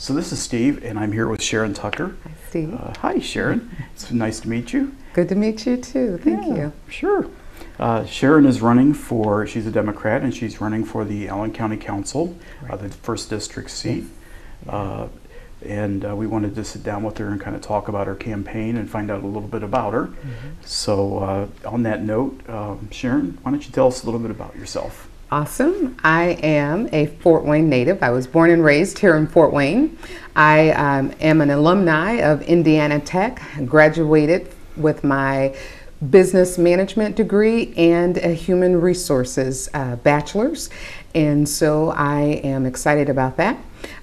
So this is Steve, and I'm here with Sharon Tucker. Hi, Steve. Hi, Sharon. It's nice to meet you. Good to meet you too. Thank you. Sure. Sharon is running for, she's a Democrat, and she's running for the Allen County Council, the first district seat. Yes. And we wanted to sit down with her and kind of talk about her campaign and find out a little bit about her. So on that note, Sharon, why don't you tell us a little bit about yourself? Awesome. I am a Fort Wayne native. I was born and raised here in Fort Wayne. I am an alumni of Indiana Tech, graduated with my business management degree and a human resources bachelor's. And so I am excited about that.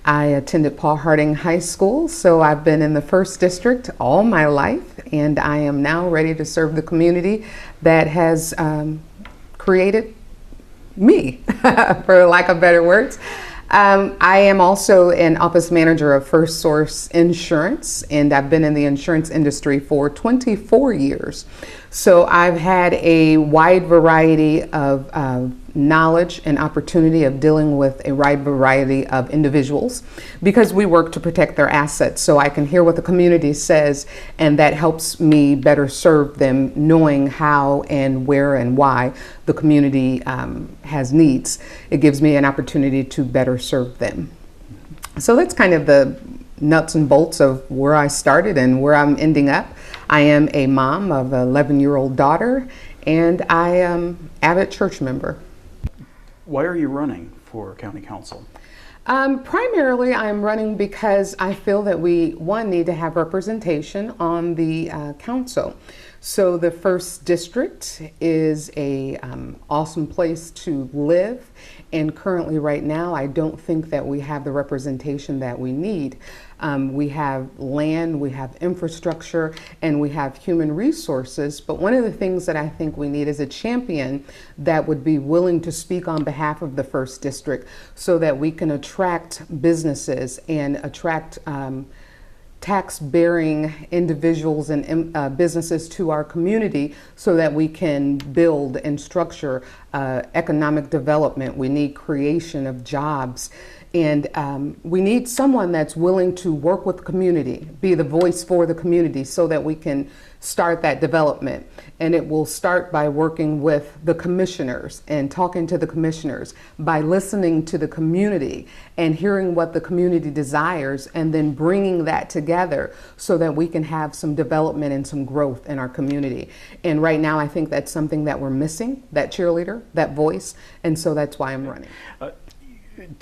I attended Paul Harding High School, so I've been in the first district all my life, and I am now ready to serve the community that has created me, for lack of better words. I am also an office manager of First Source Insurance, and I've been in the insurance industry for 24 years. So I've had a wide variety of knowledge and opportunity of dealing with a wide variety of individuals because we work to protect their assets. So I can hear what the community says, and that helps me better serve them, knowing how and where and why the community has needs. It gives me an opportunity to better serve them. So that's kind of the nuts and bolts of where I started and where I'm ending up. I am a mom of an 11-year-old daughter, and I am an avid church member. Why are you running for county council? Primarily, I'm running because I feel that we, one, need to have representation on the council. So the first district is a awesome place to live, and currently right now I don't think that we have the representation that we need. We have land, we have infrastructure, and we have human resources, but one of the things that I think we need is a champion that would be willing to speak on behalf of the first district so that we can attract businesses and attract tax-bearing individuals and businesses to our community so that we can build and structure economic development. We need creation of jobs. And we need someone that's willing to work with the community, be the voice for the community so that we can start that development. And it will start by working with the commissioners and talking to the commissioners, by listening to the community and hearing what the community desires, and then bringing that together so that we can have some development and some growth in our community. And right now I think that's something that we're missing, that cheerleader, that voice, and so that's why I'm running.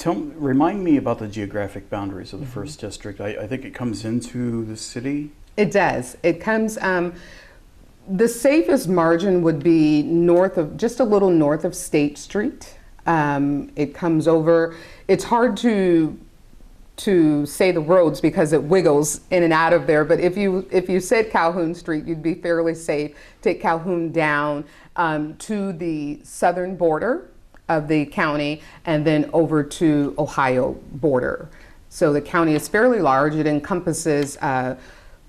Remind me about the geographic boundaries of the first district. I think it comes into the city. It does. It comes, the safest margin would be north of, just a little north of State Street. It comes over, it's hard to say the roads because it wiggles in and out of there, but if you said Calhoun Street, you'd be fairly safe. Take Calhoun down to the southern border of the county and then over to Ohio border. So the county is fairly large. It encompasses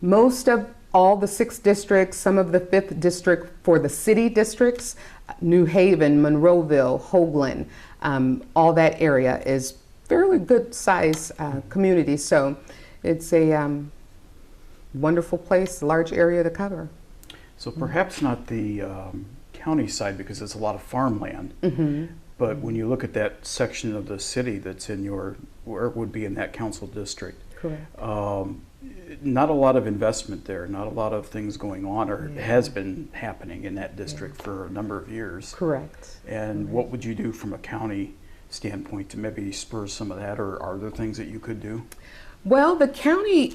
most of all the 6 districts, some of the 5th district for the city districts, New Haven, Monroeville, Hoagland, all that area is fairly good size community. So it's a wonderful place, large area to cover. So perhaps not the county side because it's a lot of farmland. But when you look at that section of the city that's in where it would be in that council district, correct. Not a lot of investment there, not a lot of things going on, or has been happening in that district for a number of years. Correct. And what would you do from a county standpoint to maybe spur some of that, or are there things that you could do? Well, the county,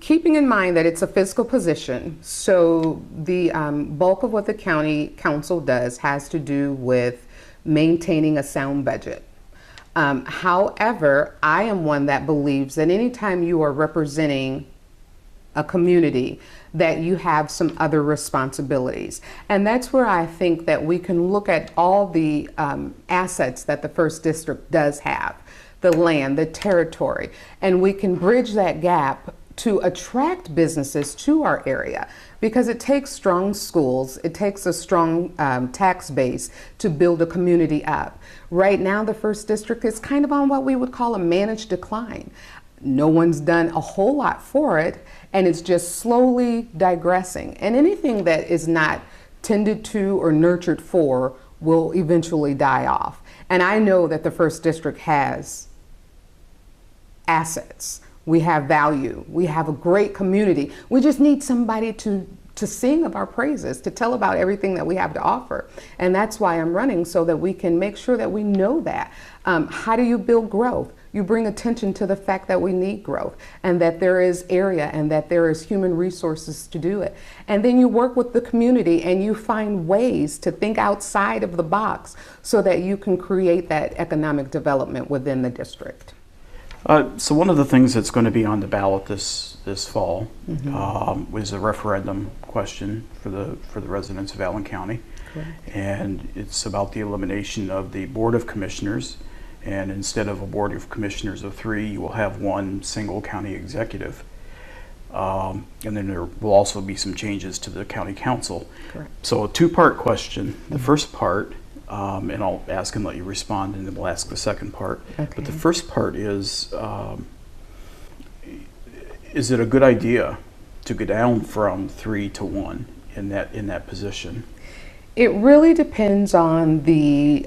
keeping in mind that it's a fiscal position, so the bulk of what the county council does has to do with maintaining a sound budget. However, I am one that believes that anytime you are representing a community, that you have some other responsibilities. And that's where I think that we can look at all the assets that the first district does have, the land, the territory, and we can bridge that gap to attract businesses to our area, because it takes strong schools, it takes a strong tax base to build a community up. Right now, the first district is kind of on what we would call a managed decline. no one's done a whole lot for it, and it's just slowly digressing. And anything that is not tended to or nurtured for will eventually die off. And I know that the First District has assets. We have value. We have a great community. We just need somebody to sing of our praises, to tell about everything that we have to offer. And that's why I'm running, so that we can make sure that we know that. How do you build growth? You bring attention to the fact that we need growth, and that there is area, and that there is human resources to do it. And then you work with the community, and you find ways to think outside of the box so that you can create that economic development within the district. So one of the things that's going to be on the ballot this fall was a referendum question for the residents of Allen County. Correct. And it's about the elimination of the Board of Commissioners, and instead of a Board of Commissioners of 3, you will have one single county executive. And then there will also be some changes to the county council. Correct. So a two-part question. The first part, and I'll ask and let you respond, and then we'll ask the second part. Okay. But the first part is it a good idea to go down from 3 to 1 in that position? It really depends on the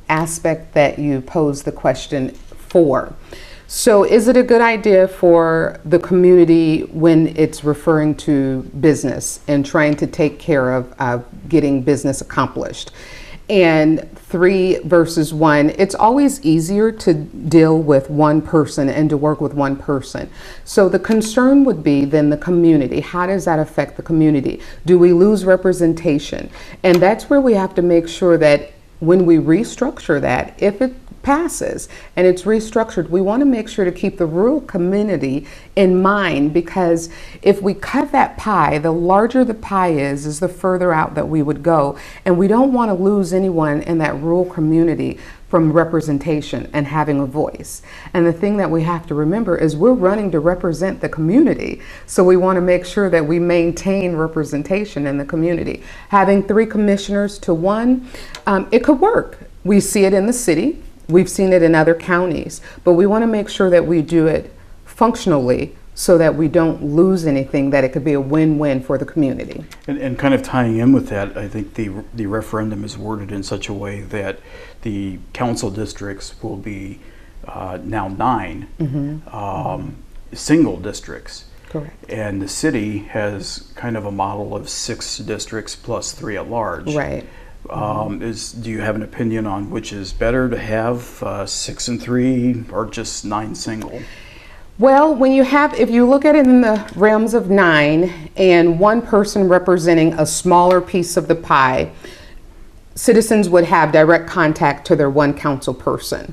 aspect that you pose the question for. So is it a good idea for the community when it's referring to business and trying to take care of getting business accomplished? And 3 versus 1, it's always easier to deal with one person and to work with one person. So the concern would be then the community. How does that affect the community? Do we lose representation? And that's where we have to make sure that when we restructure that, if it passes and it's restructured, we want to make sure to keep the rural community in mind, because if we cut that pie, the larger the pie is the further out that we would go. And we don't want to lose anyone in that rural community from representation and having a voice. And the thing that we have to remember is we're running to represent the community. So we want to make sure that we maintain representation in the community. Having 3 commissioners to 1, it could work. We see it in the city. We've seen it in other counties, but we want to make sure that we do it functionally so that we don't lose anything, that it could be a win-win for the community. And kind of tying in with that, I think the referendum is worded in such a way that the council districts will be now 9 single districts. Correct. And the city has kind of a model of 6 districts plus 3 at large. Right. Do you have an opinion on which is better, to have 6 and 3 or just 9 single? Well, if you look at it in the realms of 9 and one person representing a smaller piece of the pie, citizens would have direct contact to their one council person.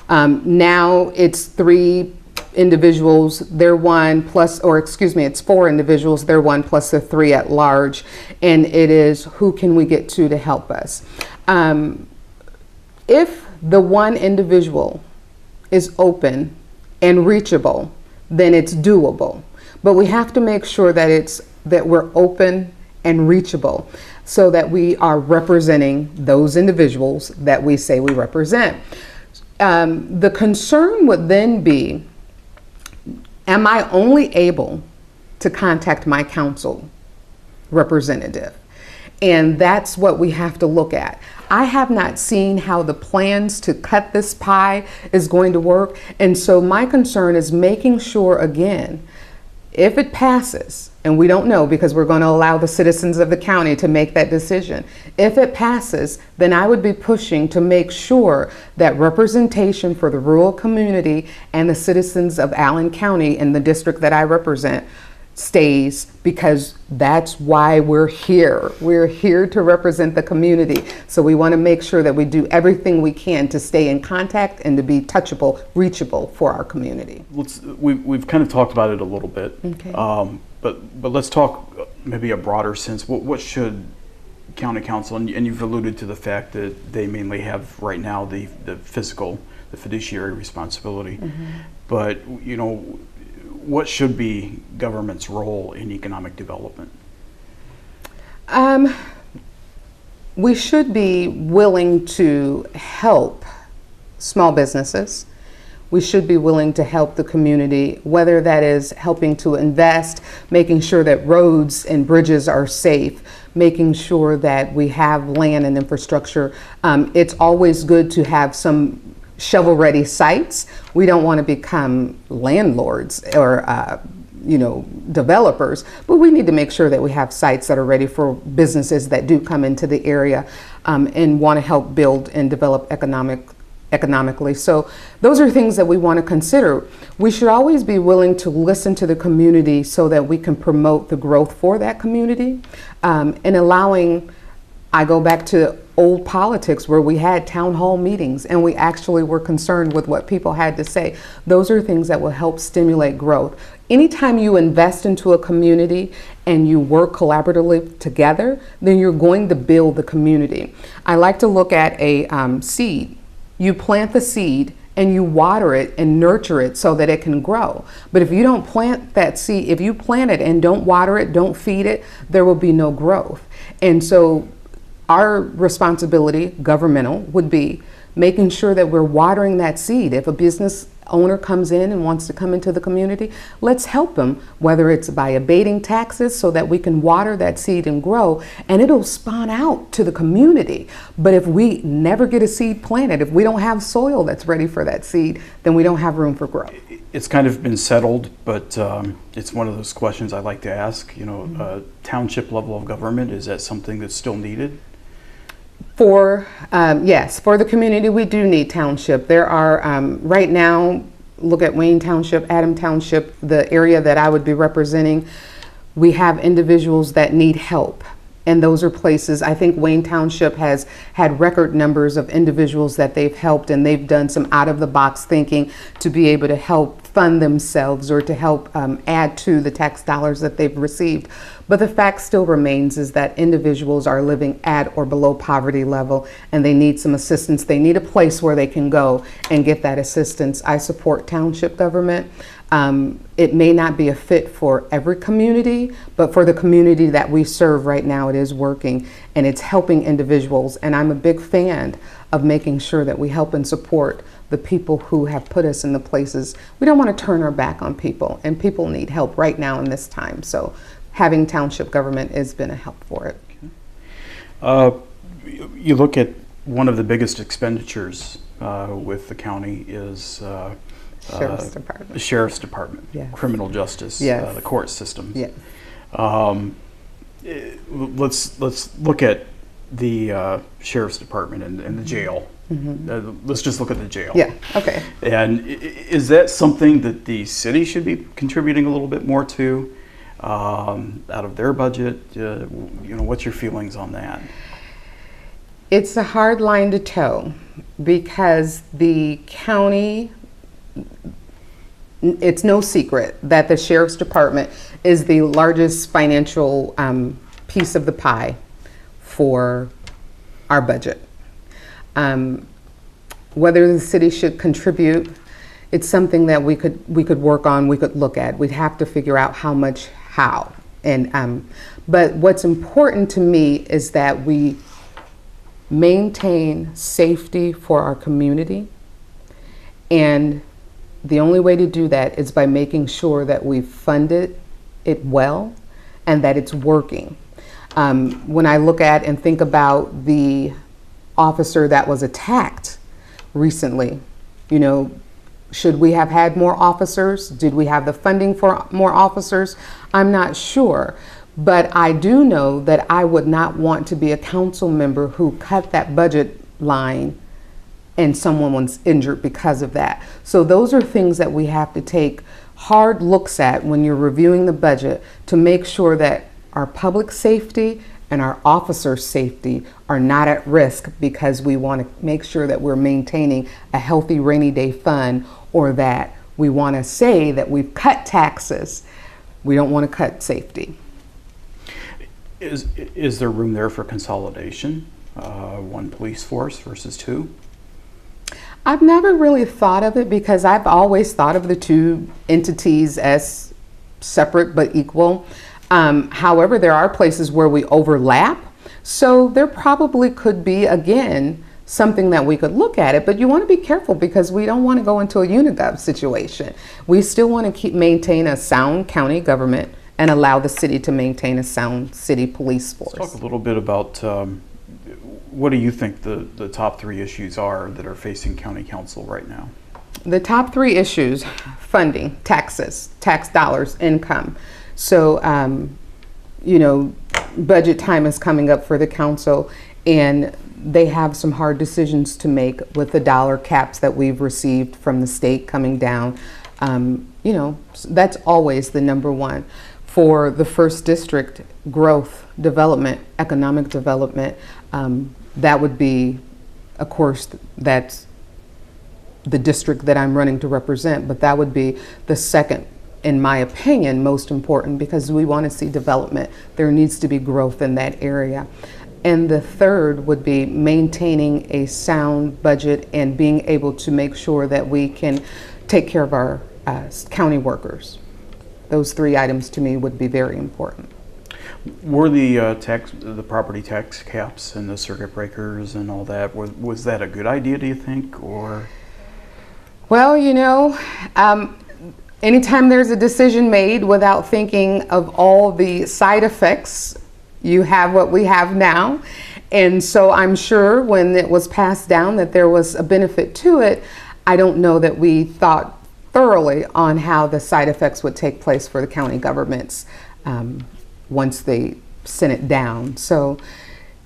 Now it's 3 individuals, they're 1 plus, or excuse me, it's 4 individuals, they're 1 plus the 3 at large, and it is who can we get to help us. If the one individual is open and reachable, then it's doable. But we have to make sure that we're open and reachable so that we are representing those individuals that we say we represent. The concern would then be, am I only able to contact my council representative? And that's what we have to look at. I have not seen how the plans to cut this pie is going to work. And so my concern is making sure, again, if it passes, and we don't know because we're going to allow the citizens of the county to make that decision. If it passes, then I would be pushing to make sure that representation for the rural community and the citizens of Allen County in the district that I represent stays, because that's why we're here. We're here to represent the community. So we want to make sure that we do everything we can to stay in contact and to be touchable, reachable for our community. We've kind of talked about it a little bit, okay. But let's talk maybe a broader sense. What should county council, and you've alluded to the fact that they mainly have right now the fiduciary responsibility, but what should be government's role in economic development? We should be willing to help small businesses. we should be willing to help the community, whether that is helping to invest, making sure that roads and bridges are safe, making sure that we have land and infrastructure. It's always good to have some shovel-ready sites. We don't want to become landlords or developers, but we need to make sure that we have sites that are ready for businesses that do come into the area and want to help build and develop economically. So those are things that we want to consider. We should always be willing to listen to the community so that we can promote the growth for that community, and allowing, I go back to old politics where we had town hall meetings and we actually were concerned with what people had to say. Those are things that will help stimulate growth. Anytime you invest into a community and you work collaboratively together, then you're going to build the community. I like to look at a seed. You plant the seed and you water it and nurture it so that it can grow. But if you don't plant that seed, if you plant it and don't water it, don't feed it, there will be no growth. And so our responsibility, governmental, would be making sure that we're watering that seed. If a business owner comes in and wants to come into the community, let's help them, whether it's by abating taxes so that we can water that seed and grow, and it'll spawn out to the community. But if we never get a seed planted, if we don't have soil that's ready for that seed, then we don't have room for growth. It's kind of been settled, but it's one of those questions I like to ask. Township level of government, is that something that's still needed? Yes, for the community, we do need township. There are, right now, look at Wayne Township, Adam Township, the area that I would be representing, we have individuals that need help. And those are places, I think Wayne Township has had record numbers of individuals that they've helped, and they've done some out of the box thinking to be able to help fund themselves or to help add to the tax dollars that they've received. But the fact still remains is that individuals are living at or below poverty level, and they need some assistance. They need a place where they can go and get that assistance. I support township government. It may not be a fit for every community, but for the community that we serve right now, it is working and it's helping individuals. And I'm a big fan of making sure that we help and support the people who have put us in the places. We don't want to turn our back on people, and people need help right now in this time. So having township government has been a help for it. Okay. You look at one of the biggest expenditures with the county is Sheriff's Department. The Sheriff's Department, Yes. Criminal justice, Yes. the court systems. Yes. Let's look at the Sheriff's Department and the jail. Mm-hmm. Let's just look at the jail. Yeah, okay. And is that something that the city should be contributing a little bit more to out of their budget? What's your feelings on that? It's a hard line to toe because the county, it's no secret that the Sheriff's Department is the largest financial piece of the pie for our budget. Whether the city should contribute, it's something that we could work on, we could look at. We'd have to figure out how much, how. But what's important to me is that we maintain safety for our community, and the only way to do that is by making sure that we've funded it well and that it's working. When I look at and think about the officer that was attacked recently, should we have had more officers? Did we have the funding for more officers? I'm not sure. But I do know that I would not want to be a council member who cut that budget line and someone was injured because of that. So those are things that we have to take hard looks at when you're reviewing the budget to make sure that our public safety and our officer safety are not at risk because we want to make sure that we're maintaining a healthy rainy day fund, or that we want to say that we've cut taxes. We don't want to cut safety. Is there room there for consolidation? One police force versus two? I've never really thought of it because I've always thought of the two entities as separate but equal. However, there are places where we overlap. So there probably could be, again, something that we could look at it, but you want to be careful because we don't want to go into a unigov situation. We still want to maintain a sound county government and allow the city to maintain a sound city police force. Let's talk a little bit about what do you think the top 3 issues are that are facing county council right now? The top 3 issues: funding, taxes, tax dollars, income. So, you know, budget time is coming up for the council, and they have some hard decisions to make with the dollar caps that we've received from the state coming down. You know, that's always the number one. For the first district, growth, development, economic development, that would be, of course, that's the district that I'm running to represent, but that would be the second, in my opinion, most important, because we want to see development. There needs to be growth in that area. And the third would be maintaining a sound budget and being able to make sure that we can take care of our county workers. Those 3 items to me would be very important. Were the property tax caps and the circuit breakers and all that, was that a good idea, do you think, or? Well, you know, anytime there's a decision made without thinking of all the side effects, you have what we have now. And so I'm sure when it was passed down that there was a benefit to it. I don't know that we thought thoroughly on how the side effects would take place for the county governments once they sent it down. So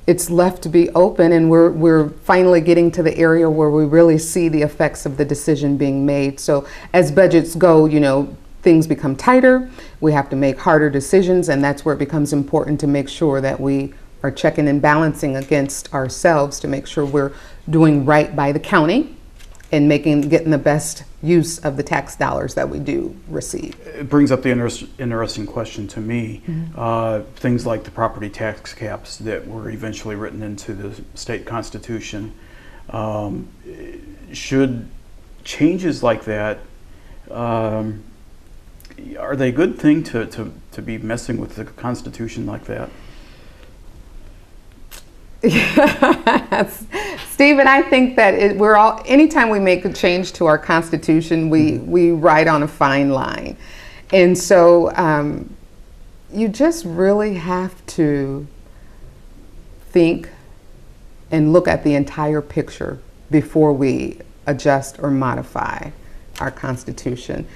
it's left to be open, and we're finally getting to the area where we really see the effects of the decision being made. So as budgets go, you know, things become tighter, we have to make harder decisions, and that's where it becomes important to make sure that we are checking and balancing against ourselves to make sure we're doing right by the county and getting the best use of the tax dollars that we do receive. It brings up the interesting question to me. Things like the property tax caps that were eventually written into the state constitution. Should changes like that, are they a good thing to be messing with the Constitution like that? Stephen, I think that anytime we make a change to our Constitution, we ride on a fine line. And so you just really have to think and look at the entire picture before we adjust or modify our Constitution.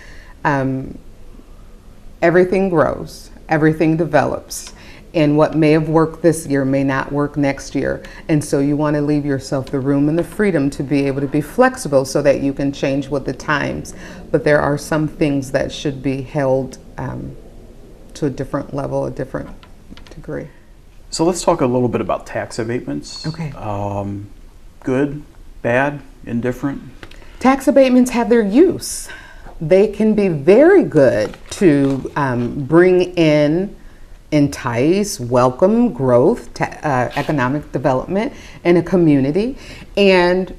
Everything grows, everything develops, and what may have worked this year may not work next year. And so you want to leave yourself the room and the freedom to be able to be flexible so that you can change with the times. But there are some things that should be held to a different level, a different degree. So let's talk a little bit about tax abatements. Okay. Good, bad, indifferent? Tax abatements have their use. They can be very good to bring in, entice, welcome growth, economic development in a community, and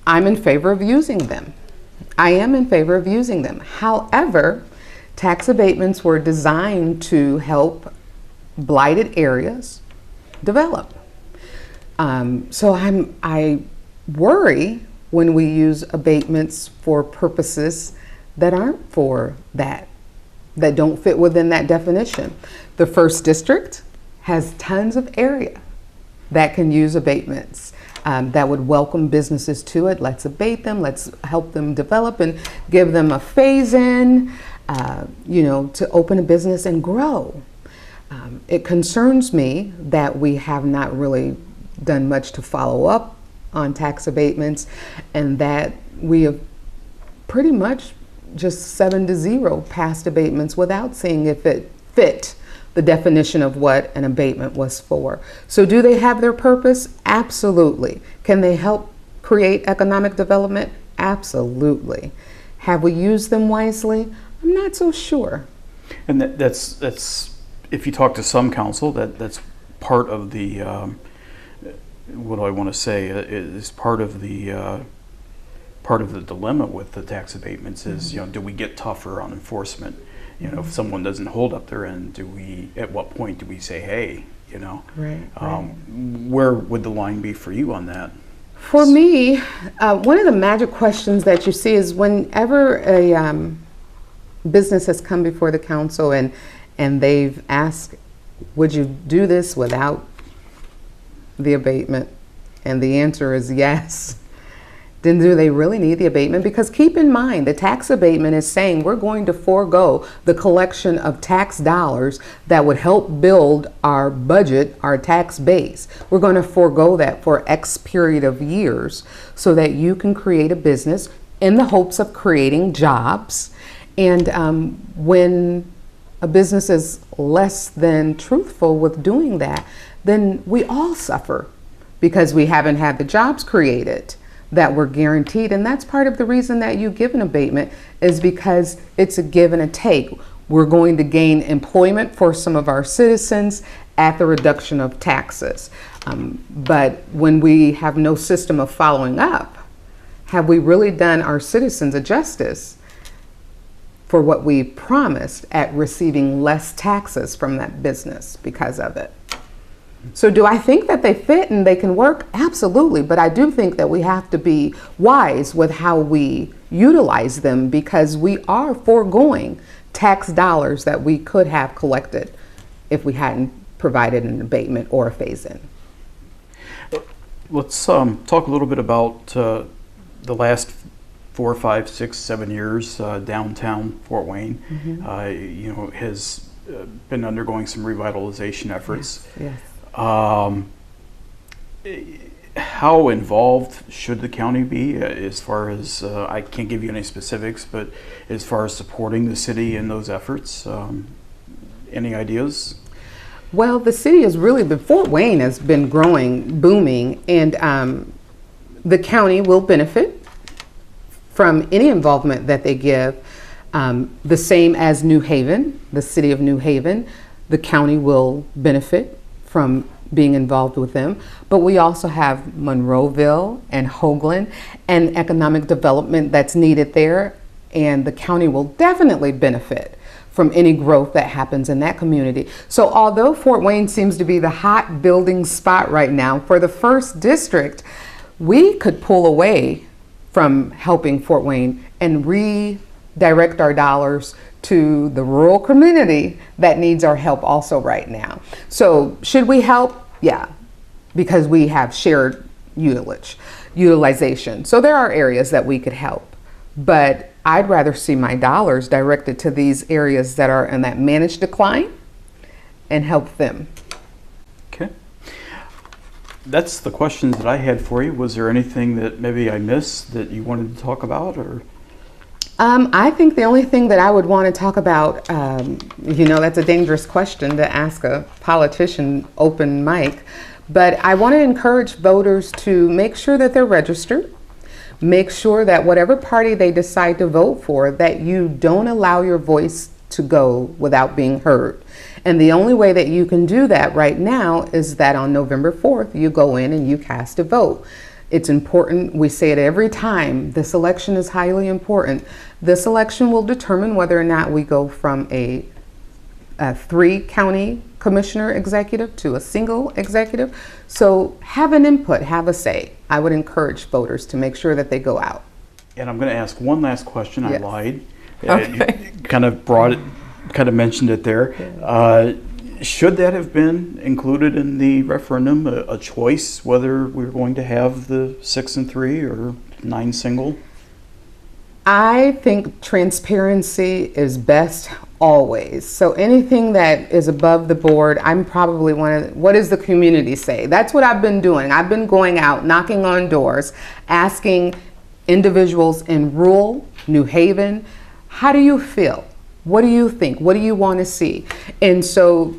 I'm in favor of using them. I am in favor of using them. However, tax abatements were designed to help blighted areas develop. So I worry when we use abatements for purposes that aren't for that don't fit within that definition. The first district has tons of area that can use abatements that would welcome businesses to it. Let's abate them, let's help them develop and give them a phase in, to open a business and grow. It concerns me that we have not really done much to follow up on tax abatements, and that we have pretty much just 7-0 passed abatements without seeing if it fit the definition of what an abatement was for. So do they have their purpose? Absolutely. Can they help create economic development? Absolutely. Have we used them wisely? I'm not so sure. And that's if you talk to some council, that's part of the what do I want to say is part of the dilemma with the tax abatements is, do we get tougher on enforcement? If someone doesn't hold up their end, at what point do we say, hey, Right. Where would the line be for you on that? For me, one of the magic questions that you see is whenever a business has come before the council and they've asked, would you do this without the abatement? And the answer is yes. Then do they really need the abatement? Because keep in mind, the tax abatement is saying we're going to forego the collection of tax dollars that would help build our budget, our tax base. We're going to forego that for X period of years so that you can create a business in the hopes of creating jobs. And when a business is less than truthful with doing that, then we all suffer because we haven't had the jobs created that were guaranteed. And that's part of the reason that you give an abatement, is because it's a give and a take. We're going to gain employment for some of our citizens at the reduction of taxes. But when we have no system of following up, have we really done our citizens a justice for what we promised at receiving less taxes from that business because of it? So do I think that they fit and they can work? Absolutely. But I do think that we have to be wise with how we utilize them, because we are foregoing tax dollars that we could have collected if we hadn't provided an abatement or a phase-in. Let's talk a little bit about the last 4, 5, 6, 7 years. Downtown Fort Wayne, has been undergoing some revitalization efforts. Yes. How involved should the county be as far as, I can't give you any specifics, but as far as supporting the city in those efforts? Any ideas? Well, the city has really been, Fort Wayne has been growing, booming, and the county will benefit from any involvement that they give. The same as New Haven, the city of New Haven, the county will benefit from being involved with them. But we also have Monroeville and Hoagland and economic development that's needed there, and the county will definitely benefit from any growth that happens in that community. So although Fort Wayne seems to be the hot building spot right now for the first district, we could pull away from helping Fort Wayne and redirect our dollars to the rural community that needs our help also right now. So should we help? Yeah, because we have shared utilization. So there are areas that we could help, but I'd rather see my dollars directed to these areas that are in that managed decline and help them. Okay. That's the questions that I had for you. Was there anything that maybe I missed that you wanted to talk about, or? I think the only thing that I would want to talk about, that's a dangerous question to ask a politician open mic, but I want to encourage voters to make sure that they're registered, make sure that whatever party they decide to vote for, that you don't allow your voice to go without being heard. And the only way that you can do that right now is that on November 4th, you go in and you cast a vote. It's important. We say it every time. This election is highly important. This election will determine whether or not we go from a 3-county commissioner executive to a single executive. So have an input, have a say. I would encourage voters to make sure that they go out. And I'm going to ask one last question. Yes. I lied. Okay. You kind of mentioned it there. Yeah. Should that have been included in the referendum, a choice whether we're going to have the 6 and 3 or 9 single? I think transparency is best always. So anything that is above the board, I'm probably what does the community say? That's what I've been doing. I've been going out, knocking on doors, asking individuals in rural New Haven, how do you feel? What do you think? What do you want to see? And so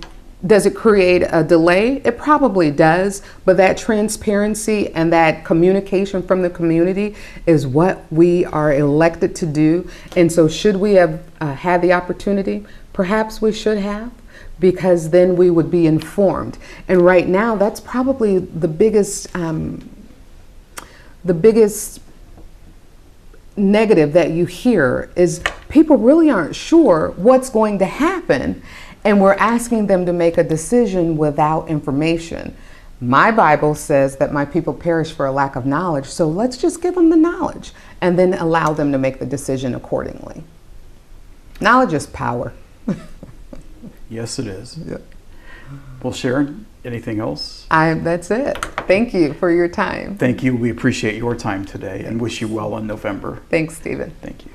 does it create a delay? It probably does, but that transparency and that communication from the community is what we are elected to do. And so should we have had the opportunity? Perhaps we should have, because then we would be informed. And right now, that's probably the biggest negative that you hear is people really aren't sure what's going to happen, and we're asking them to make a decision without information. My Bible says that my people perish for a lack of knowledge, so let's just give them the knowledge and then allow them to make the decision accordingly. Knowledge is power. Yes, it is. Yeah. Well, Sharon, anything else? That's it. Thank you for your time. Thank you. We appreciate your time today and wish you well in November. Thanks, Stephen. Thank you.